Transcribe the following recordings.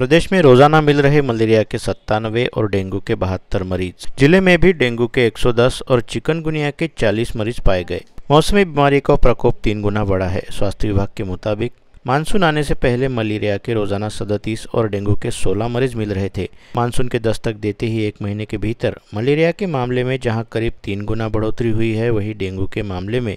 प्रदेश में रोजाना मिल रहे मलेरिया के 97 और डेंगू के 72 मरीज। जिले में भी डेंगू के 110 और चिकनगुनिया के 40 मरीज पाए गए। मौसमी बीमारी का प्रकोप 3 गुना बढ़ा है। स्वास्थ्य विभाग के मुताबिक मानसून आने से पहले मलेरिया के रोजाना 37 और डेंगू के 16 मरीज मिल रहे थे। मानसून के दस्तक देते ही एक महीने के भीतर मलेरिया के मामले में जहां करीब 3 गुना बढ़ोतरी हुई है, वहीं डेंगू के मामले में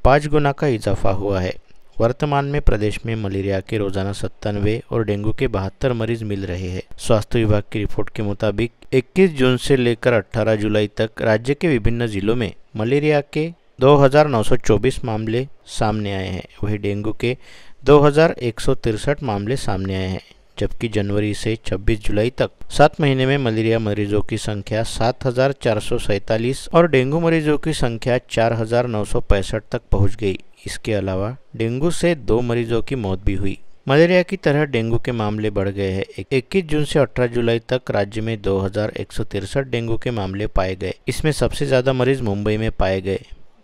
5 गुना का इजाफा हुआ है। वर्तमान में प्रदेश में मलेरिया के रोजाना 97 और डेंगू के 72 मरीज मिल रहे हैं। स्वास्थ्य विभाग की रिपोर्ट के मुताबिक 21 जून से लेकर 18 जुलाई तक राज्य के विभिन्न जिलों में मलेरिया के 2924 मामले सामने आए हैं। वहीं डेंगू के 2163 मामले सामने आए हैं, जबकि जनवरी से 26 जुलाई तक 7 महीने में मलेरिया मरीजों की संख्या 7447 और डेंगू मरीजों की संख्या 4965 तक पहुंच गई। इसके अलावा डेंगू से 2 मरीजों की मौत भी हुई। मलेरिया की तरह डेंगू के मामले बढ़ गए हैं। 21 जून से 18 जुलाई तक राज्य में 2163 डेंगू के मामले पाए गए। इसमें सबसे ज्यादा मरीज मुंबई में पाए गए।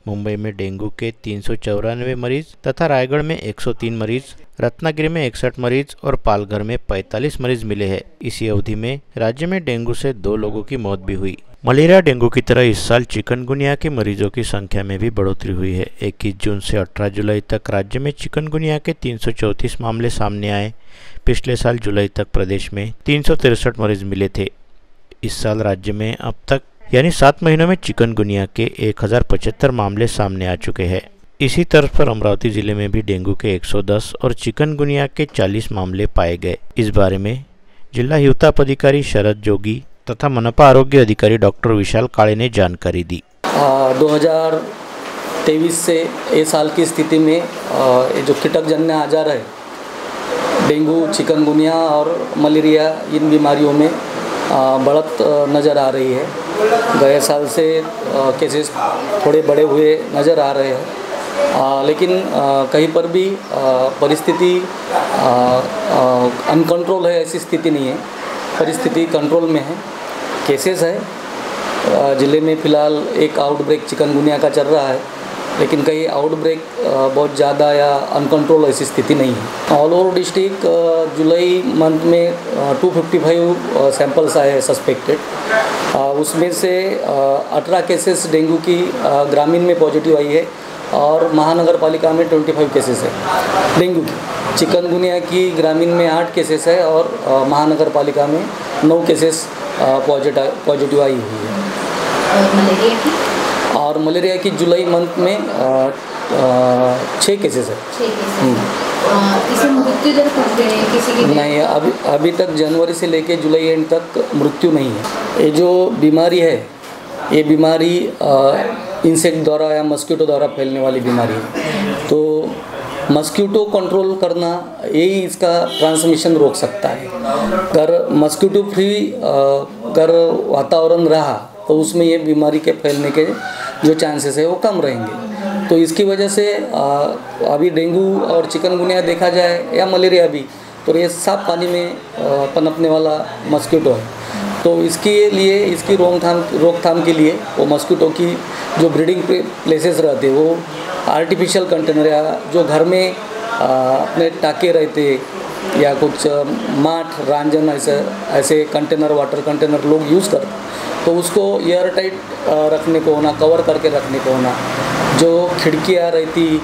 मुंबई में डेंगू के 394 मरीज तथा रायगढ़ में 103 मरीज, रत्नागिरी में 61 मरीज और पालघर में 45 मरीज मिले हैं। इसी अवधि में राज्य में डेंगू से 2 लोगों की मौत भी हुई। मलेरिया डेंगू की तरह इस साल चिकनगुनिया के मरीजों की संख्या में भी बढ़ोतरी हुई है। 21 जून से 18 जुलाई तक राज्य में चिकनगुनिया के 334 मामले सामने आए। पिछले साल जुलाई तक प्रदेश में 363 मरीज मिले थे। इस साल राज्य में अब तक यानी 7 महीनों में चिकनगुनिया के 1075 मामले सामने आ चुके हैं। इसी तर्ज पर अमरावती जिले में भी डेंगू के 110 और चिकनगुनिया के 40 मामले पाए गए। इस बारे में जिला हिवताप अधिकारी शरद जोगी तथा मनपा आरोग्य अधिकारी डॉक्टर विशाल काळे ने जानकारी दी। 2023 से ये साल की स्थिति में ये जो कीटकजन्य आजार है, डेंगू, चिकनगुनिया और मलेरिया, इन बीमारियों में बढ़त नज़र आ रही है। गए साल से केसेस थोड़े बड़े हुए नज़र आ रहे हैं, लेकिन कहीं पर भी परिस्थिति अनकंट्रोल है, ऐसी स्थिति नहीं है। परिस्थिति कंट्रोल में है। केसेस है ज़िले में फ़िलहाल एक आउटब्रेक चिकनगुनिया का चल रहा है, लेकिन कहीं आउटब्रेक बहुत ज़्यादा या अनकंट्रोल ऐसी स्थिति नहीं है। ऑल ओवर डिस्ट्रिक्ट जुलाई मंथ में 255 सैंपल्स आए हैं सस्पेक्टेड। उसमें से 18 केसेस डेंगू की ग्रामीण में पॉजिटिव आई है और महानगर पालिका में 25 केसेस है डेंगू की। चिकनगुनिया की ग्रामीण में 8 केसेस है और महानगर पालिका में 9 केसेस पॉजिटिव आई हुई है। और मलेरिया की जुलाई मंथ में 6 केसेस है। इसे मृत्यु दर पूछ रहे हैं किसी की? नहीं, अभी तक जनवरी से लेके जुलाई एंड तक मृत्यु नहीं है। ये जो बीमारी है, ये बीमारी इंसेक्ट द्वारा या मस्कीटो द्वारा फैलने वाली बीमारी है। तो मस्कीटो कंट्रोल करना यही इसका ट्रांसमिशन रोक सकता है। अगर मस्कीटो फ्री अगर वातावरण रहा तो उसमें ये बीमारी के फैलने के जो चांसेस है वो कम रहेंगे। तो इसकी वजह से अभी डेंगू और चिकनगुनिया देखा जाए या मलेरिया भी, तो ये साफ पानी में पनपने वाला मस्कीटो है। तो इसके लिए, इसकी रोकथाम के लिए वो मस्कीटो की जो ब्रीडिंग प्लेसेस रहते वो आर्टिफिशियल कंटेनर या जो घर में अपने टाके रहते या कुछ माठ, रांझन ऐसे कंटेनर, वाटर कंटेनर लोग यूज़ करते, तो उसको एयर टाइट रखने को होना, कवर करके रखने को होना। जो खिड़कियाँ रहती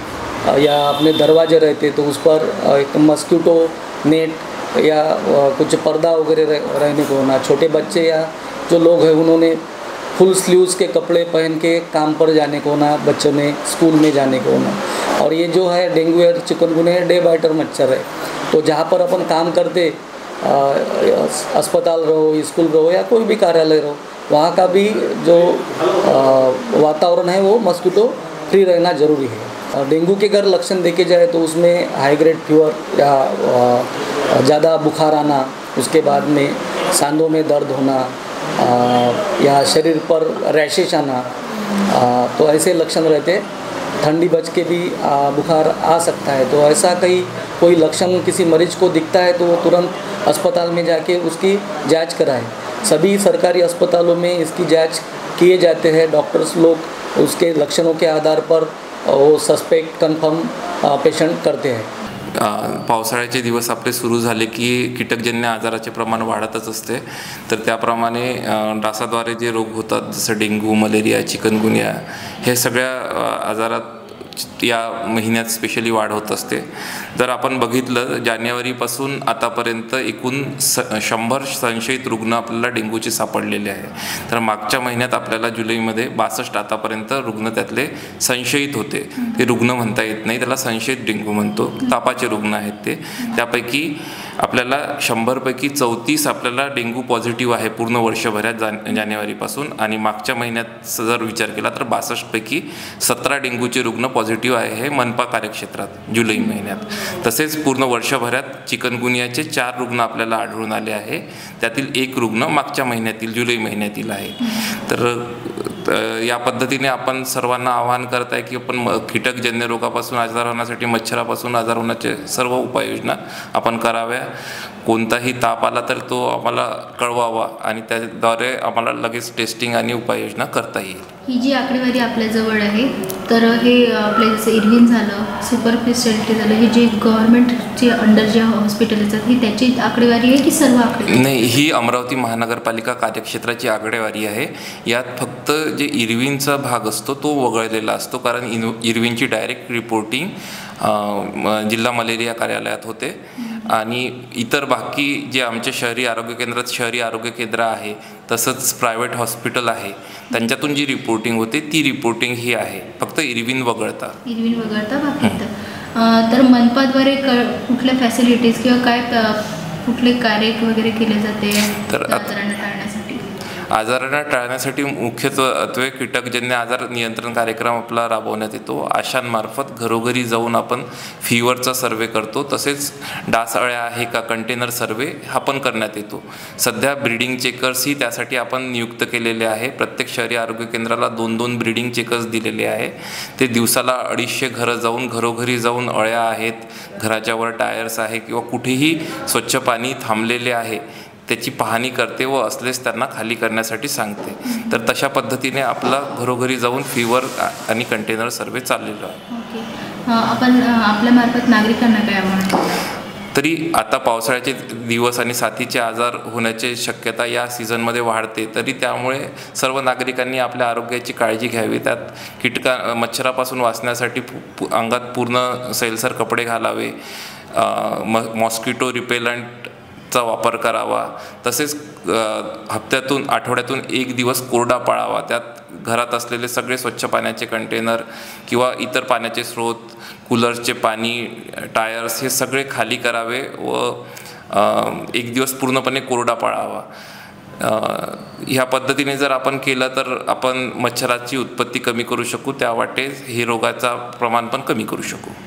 या अपने दरवाजे रहते तो उस पर एक मस्कीटो नेट या कुछ पर्दा वगैरह रहने को होना। छोटे बच्चे या जो लोग हैं उन्होंने फुल स्लीव्स के कपड़े पहन के काम पर जाने को होना, बच्चों ने स्कूल में जाने को होना। और ये जो है डेंगू या चिकनगुनिया डे बाइटर मच्छर है, तो जहाँ पर अपन काम करते, अस्पताल रहो, स्कूल रहो या कोई भी कार्यालय रहो, वहाँ का भी जो वातावरण है वो मस्कीटो फ्री रहना ज़रूरी है। डेंगू के अगर लक्षण देखे जाए तो उसमें हाई ग्रेड फीवर या ज़्यादा बुखार आना, उसके बाद में सांधों में दर्द होना या शरीर पर रैशेस आना, तो ऐसे लक्षण रहते। ठंडी बच के भी बुखार आ सकता है। तो ऐसा कोई लक्षण किसी मरीज को दिखता है तो वो तुरंत अस्पताल में जाके उसकी जांच कराएं। सभी सरकारी अस्पतालों में इसकी जांच किए जाते हैं। डॉक्टर्स लोग उसके लक्षणों के आधार पर वो सस्पेक्ट, कंफर्म पेशेंट करते हैं। पावसाळ्याचे दिवस आपले सुरू झाले की कीटकजन्य आजाराचे प्रमाण वाढतच असते. तर त्याप्रमाणे डासाद्वारे जे रोग होतात जसं डेंग्यू, मलेरिया, चिकनगुनिया हे सगळ्या आजारात या महिन्यात स्पेशली वाढ होत असते. जर आपण बघितलं जानेवारीपासून आतापर्यंत एकूण 100 संशयित रुग्ण आपल्याला डेंग्यूचे सापडलेले आहे. तर मागच्या महिन्यात आपल्याला जुलैमध्ये 62 आतापर्यंत रुग्ण त्यातले संशयित होते. ते रुग्ण म्हणता येत नाही, त्याला संशयित डेंग्यू म्हणतो. तापाचे रुग्ण आहेत ते. त्यापैकी आपल्याला 100 पैकी 34 आपल्याला डेंग्यू पॉझिटिव्ह आहे पूर्ण वर्षभरात जानेवारीपासून. आणि मागच्या महिन्यात जर विचार केला तर 62 पैकी 17 डेंग्यूचे रुग्ण पॉझिटिव्ह आहे हे मनपा कार्यक्षेत्रात जुलै महिन्यात. तसेच पूर्ण वर्षभरात चिकनगुनियाचे 4 रुग्ण आपल्याला आढळून आले आहे. त्यातील 1 रुग्ण मागच्या महिन्यातील जुलै महिन्यातील आहे. तर या पद्धतीने आपण सर्वांना आवाहन करत आहे की आपण कीटकजन्य रोगापासून आजार होण्यासाठी, मच्छरापासून आजार होण्याचे सर्व उपाययोजना आपण कराव्या. कोणताही ताप आला तर तो आम्हाला कळवावा आणि त्याद्वारे आम्हाला लगेच टेस्टिंग आणि उपाययोजना करता येईल. ही जी आकडेवारी आपल्याजवळ आहे, तर हे आपले जसं इरविन झालं, सुपर स्पेशालिटी झालं, हे जे गव्हर्नमेंटचे अंडर जे हॉस्पिटल आहेत ही त्याची आकडेवारी आहे की सर्व आकडेवारी? नाही, ही अमरावती महानगरपालिका कार्यक्षेत्राची आकडेवारी आहे. यात फक्त जे इरविनचा भाग असतो तो वगळलेला असतो, कारण इरविनची डायरेक्ट रिपोर्टिंग जिल्हा मलेरिया कार्यालयात होते. आणि इतर बाकी जे आमच्या शहरी आरोग्य केंद्रात शहरी आरोग्य केंद्र आहे, तसंच प्रायव्हेट हॉस्पिटल आहे, त्यांच्यातून जी रिपोर्टिंग होते ती रिपोर्टिंग ही आहे, फक्त इरविन वगळता. इरविन वगळता बाकी तर मनपाद्वारे कुठल्या फॅसिलिटीज किंवा काय कुठले कार्य वगैरे केले जाते तर आजारांना टाळण्यासाठी? आजारांना टाळण्यासाठी मुख्यत्वे कीटकजन्य आजार नियंत्रण कार्यक्रम आपला राबवण्यात येतो. आशांमार्फत घरोघरी जाऊन आपण फीवरचा सर्वे करतो. तसेच डास अळ्या आहे का कंटेनर सर्वे हा पण करण्यात येतो. सध्या ब्रीडिंग चेकर्सही त्यासाठी आपण नियुक्त केलेले आहे. प्रत्येक शहरी आरोग्य केंद्राला 2-2 ब्रीडिंग चेकर्स दिलेले आहे. ते दिवसाला 250 घरं जाऊन घरोघरी जाऊन अळ्या आहेत, घराच्या वर टायर्स आहे किंवा कुठेही स्वच्छ पाणी थांबलेले आहे त्याची पाहणी करते व असलेच त्यांना खाली करण्यासाठी सांगते. तर तशा पद्धतीने आपला घरोघरी जाऊन फीवर आणि कंटेनर सर्वे चाललेला आहे. ओके. आपण आपल्यामार्फत नागरिकांना काय आव्हान? तरी आता पावसाळ्याचे दिवस आणि साथीचे आजार होण्याची शक्यता या सीझनमध्ये वाढते. तरी त्यामुळे सर्व नागरिकांनी आपल्या आरोग्याची काळजी घ्यावी. त्यात मच्छरापासून वाचण्यासाठी अंगात पूर्ण सैलसर कपडे घालावे, मॉस्किटो रिपेलंटचा वापर करावा. तसेच हप्त्यातून आठवड्यातून 1 दिवस कोरडा पाळावा. त्यात घरात असलेले सगळे स्वच्छ पाण्याचे कंटेनर किंवा इतर पाण्याचे स्रोत, कूलरचे पाणी, टायर्स हे सगळे खाली करावे व 1 दिवस पूर्णपणे कोरडा पाळावा. ह्या पद्धतीने जर आपण केलं तर आपण मच्छराची उत्पत्ती कमी करू शकू. त्या वाटे हे रोगाचा प्रमाण पण कमी करू शकू.